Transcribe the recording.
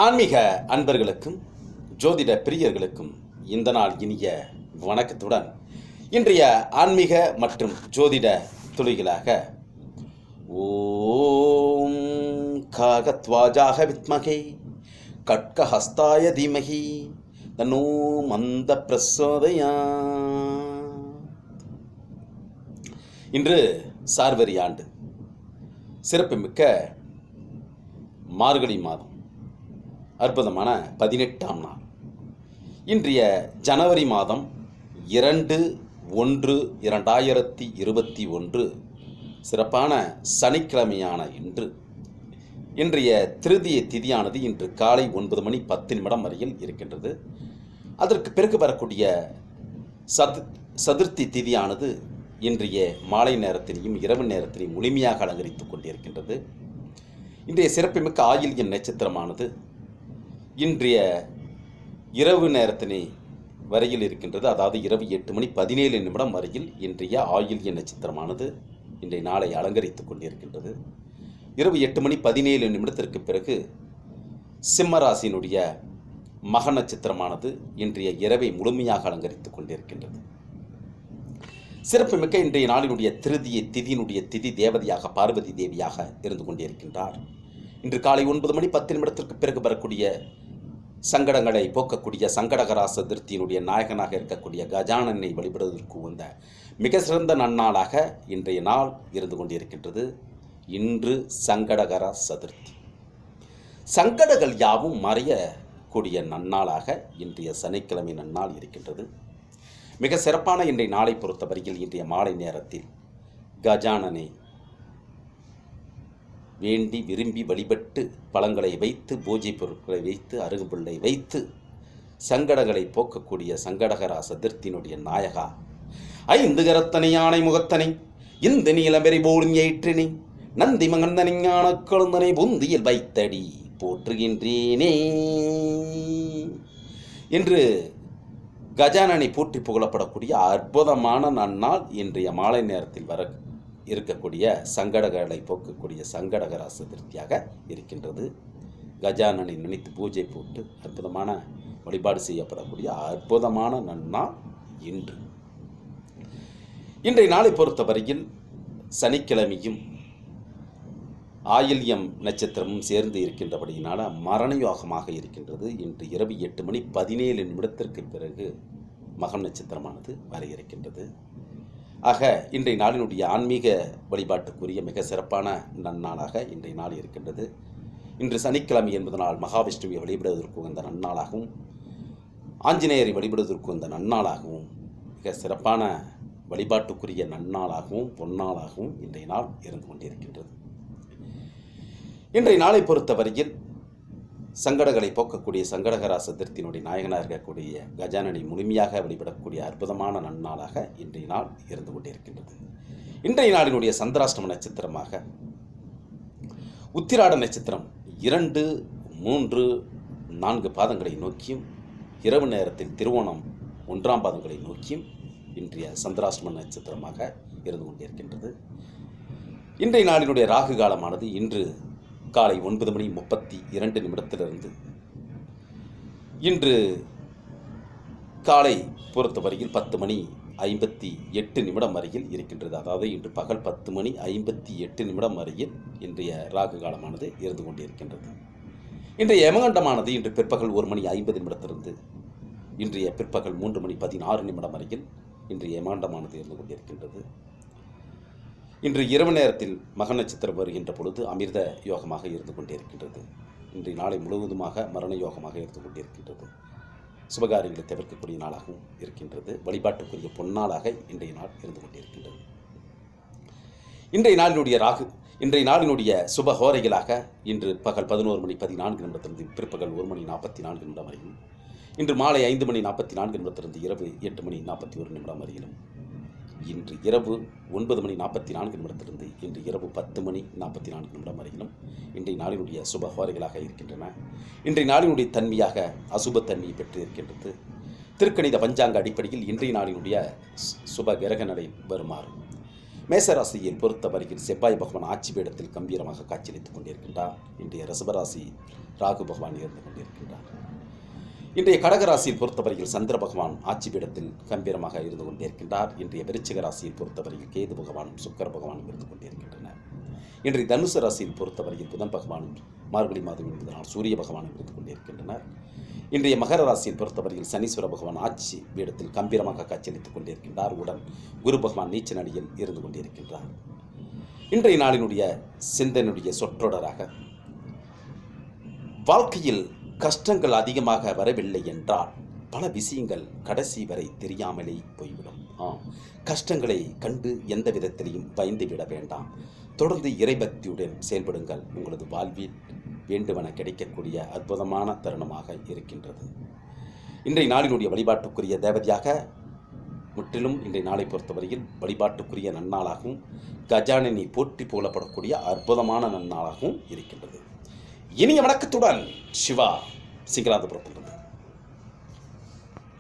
ஆன்மீக அன்பர்களுக்கும் ஜோதிட பிரியர்களுக்கும் இந்த நாள் இனிய வணக்கத்துடன் இன்றைய ஆன்மீக மற்றும் ஜோதிட துளிகளாக ஓம் காகத்வாஜாக வித்மகே கட்கஹஸ்தாய தீமகி தன்னோ மந்த பிரசோதயா. இன்று சார்வரி ஆண்டு சிறப்புமிக்க மார்கழி மாதம் அற்புதமான 18ஆம் நாள். இன்றைய ஜனவரி மாதம் 2/1/2021 சிறப்பான சனிக்கிழமையான இன்றைய திருதிய திதியானது இன்று காலை 9:10 வரையில் இருக்கின்றது. அதற்கு பிறகு வரக்கூடிய சதுர்த்தி திதியானது இன்றைய மாலை நேரத்திலையும் இரவு நேரத்திலையும் முழுமையாக அலங்கரித்துக் கொண்டிருக்கின்றது. இன்றைய சிறப்புமிக்க ஆயில்யம் நட்சத்திரமானது இன்றைய இரவு நேரத்தினை வரையில் இருக்கின்றது. அதாவது இரவு 8:17 வரையில் இன்றைய ஆயில்ய நட்சத்திரமானது இன்றைய நாளை அலங்கரித்துக் கொண்டிருக்கின்றது. இரவு 8:17 பிறகு சிம்மராசியினுடைய மக நட்சத்திரமானது இன்றைய இரவை முழுமையாக அலங்கரித்துக் கொண்டிருக்கின்றது. சிறப்புமிக்க இன்றைய நாளினுடைய திருதிய திதியினுடைய திதி தேவதையாக பார்வதி தேவியாக இருந்து கொண்டிருக்கின்றார். இன்று காலை 9:10 பிறகு வரக்கூடிய சங்கடங்களை போக்கக்கூடிய சங்கடகரா சதுர்த்தியினுடைய நாயகனாக இருக்கக்கூடிய கஜானனை வழிபடுவதற்கு வந்த மிக சிறந்த நன்னாளாக இன்றைய நாள் இருந்து கொண்டிருக்கின்றது. இன்று சங்கடகரா சதுர்த்தி. சங்கடங்கள் யாவும் மறையக்கூடிய நன்னாளாக இன்றைய சனிக்கிழமை நன்னாள் இருக்கின்றது. மிக சிறப்பான இன்றைய நாளை பொறுத்தவரையில் இன்றைய மாலை நேரத்தில் கஜானனை வேண்டி விரும்பி வழிபட்டு பழங்களை வைத்து பூஜை பொருட்களை வைத்து அருகுபுல்லை வைத்து சங்கடங்களை போக்கக்கூடிய சங்கடகரா சதுர்த்தியினுடைய நாயகா 5 கரத்தனை யானை முகத்தனை இந்த நீலம்பெறி போலும் ஏற்றினை நந்தி மகந்தனை ஞான கொழுந்தனை புந்தியில் வைத்தடி போற்றுகின்றேனே என்று கஜானனை போற்றி புகழப்படக்கூடிய அற்புதமான நன்னாள் இன்றைய மாலை நேரத்தில் வர இருக்கக்கூடிய சங்கடங்களை போக்கக்கூடிய சங்கடகரா சதுர்த்தியாக இருக்கின்றது. கஜானனை நினைத்து பூஜை போட்டு அற்புதமான வழிபாடு செய்யப்படக்கூடிய அற்புதமான நன்னாள் இன்றைய நாளை பொறுத்தவரையில் சனிக்கிழமையும் ஆயில்யம் நட்சத்திரமும் சேர்ந்து இருக்கின்றபடியினால மரண யோகமாக இருக்கின்றது. இன்று இரவு 8:17 பிறகு மகம் நட்சத்திரமானது வர இருக்கின்றது. ஆக இன்றைய நாளினுடைய ஆன்மீக வழிபாட்டுக்குரிய மிக சிறப்பான நன்னாளாக இன்றைய நாள் இருக்கின்றது. இன்று சனிக்கிழமை என்பதனால் மகாவிஷ்ணுவை வழிபடுவதற்கு வந்த நன்னாளாகவும் ஆஞ்சநேயரை வழிபடுவதற்கு வந்த நன்னாளாகவும் மிக சிறப்பான வழிபாட்டுக்குரிய நன்னாளாகவும் பொன்னாளாகவும் இன்றைய நாள் இருந்து கொண்டிருக்கின்றது. இன்றைய நாளை பொறுத்தவரையில் சங்கடங்களை போக்கக்கூடிய சங்கடகரா சதுர்த்தியினுடைய நாயகனாக இருக்கக்கூடிய கஜானனை முழுமையாக வழிபடக்கூடிய அற்புதமான நன்னாளாக இன்றைய நாள் இருந்து கொண்டிருக்கின்றது. இன்றைய நாளினுடைய சந்திராஷ்டம நட்சத்திரமாக உத்திராட நட்சத்திரம் 2, 3, 4 பாதங்களை நோக்கியும் இரவு நேரத்தில் திருவோணம் 1ஆம் பாதங்களை நோக்கியும் இன்றைய சந்திராஷ்டம நட்சத்திரமாக இருந்து கொண்டிருக்கின்றது. இன்றைய நாளினுடைய ராகு காலமானது இன்று காலை 9:32 இன்று காலை பொறுத்தவரையில் 10:58 வரையில் இருக்கின்றது. அதாவது இன்று பகல் 10:58 வரையில் இன்றைய ராகு காலமானது இருந்து கொண்டிருக்கின்றது. இன்றைய யமகண்டமானது இன்று பிற்பகல் 1:50 இன்றைய பிற்பகல் 3:16 வரையில் இன்றைய யமகண்டமானது இருந்து கொண்டிருக்கின்றது. இன்று இரவு நேரத்தில் மக நட்சத்திரம் வருகின்ற பொழுது அமிர்த யோகமாக இருந்து கொண்டிருக்கின்றது. இன்றைய நாளை முழுவதுமாக மரண யோகமாக இருந்து கொண்டிருக்கின்றது. சுபகாரியங்களை தவிர்க்கக்கூடிய நாளாகவும் இருக்கின்றது. வழிபாட்டுக்குரிய பொன்னாளாக இன்றைய நாள் இருந்து கொண்டிருக்கின்றது. இன்றைய நாளினுடைய சுபஹோரைகளாக இன்று பகல் 11:14 பிற்பகல் 1:44 வரையிலும் இன்று மாலை 5:44 இரவு 8:41 வரையிலும் இன்று இரவு 9:44 இன்று இரவு 10:44 வரையிலும் இன்றைய நாளினுடைய சுபஹோரைகளாக இருக்கின்றன. இன்றைய நாளினுடைய தன்மையாக அசுபத்தன்மையை பெற்று இருக்கின்றது. திருக்கணித பஞ்சாங்க அடிப்படையில் இன்றைய நாளினுடைய சுப கிரக நடை வருமாறு மேசராசியில் பொறுத்தவரையில் செவ்வாய் பகவான் ஆட்சி பீடத்தில் கம்பீரமாக காட்சியளித்துக் கொண்டிருக்கின்றார். இன்றைய ரிஷபராசி ராகு பகவான் இருந்து கொண்டிருக்கின்றார். இன்றைய கடகராசியில் பொறுத்தவரையில் சந்திர பகவான் ஆட்சி பீடத்தில் கம்பீரமாக இருந்து கொண்டிருக்கின்றார். இன்றைய விருச்சிக ராசியில் பொறுத்தவரையில் கேது பகவானும் சுக்கிர பகவானும் இருந்து கொண்டிருக்கின்றனர். இன்றைய தனுசு ராசியில் பொறுத்தவரையில் புதன் பகவானும் மார்கழி மாதம் என்பதனால் சூரிய பகவானும் இருந்து கொண்டிருக்கின்றனர். இன்றைய மகர ராசியில் பொறுத்தவரையில் சனீஸ்வர பகவான் ஆட்சி பீடத்தில் கம்பீரமாக காட்சியளித்துக் கொண்டிருக்கின்றார். உடன் குரு பகவான் நீச்ச நடியில் இருந்து கொண்டிருக்கின்றார். இன்றைய நாளினுடைய சிந்தனுடைய சொற்றொடராக, வாழ்க்கையில் கஷ்டங்கள் அதிகமாக வரவில்லை என்றால் பல விஷயங்கள் கடைசி வரை தெரியாமலே போய்விடும். கஷ்டங்களை கண்டு எந்த விதத்திலையும் பயந்து விட வேண்டாம். தொடர்ந்து இறைபக்தியுடன் செயல்படுங்கள். உங்களது வாழ்வில் வேண்டுமென கிடைக்கக்கூடிய அற்புதமான தருணமாக இருக்கின்றது. இன்றைய நாளினுடைய வழிபாட்டுக்குரிய தேவதையாக முற்றிலும் இன்றைய நாளை பொறுத்தவரையில் வழிபாட்டுக்குரிய நன்னாளாகவும் கஜானனி போற்றி போலப்படக்கூடிய அற்புதமான நன்னாளாகவும் இருக்கின்றது. இனிய வணக்கத்துடன் சிவா சிங்கராதபுரத்தில்.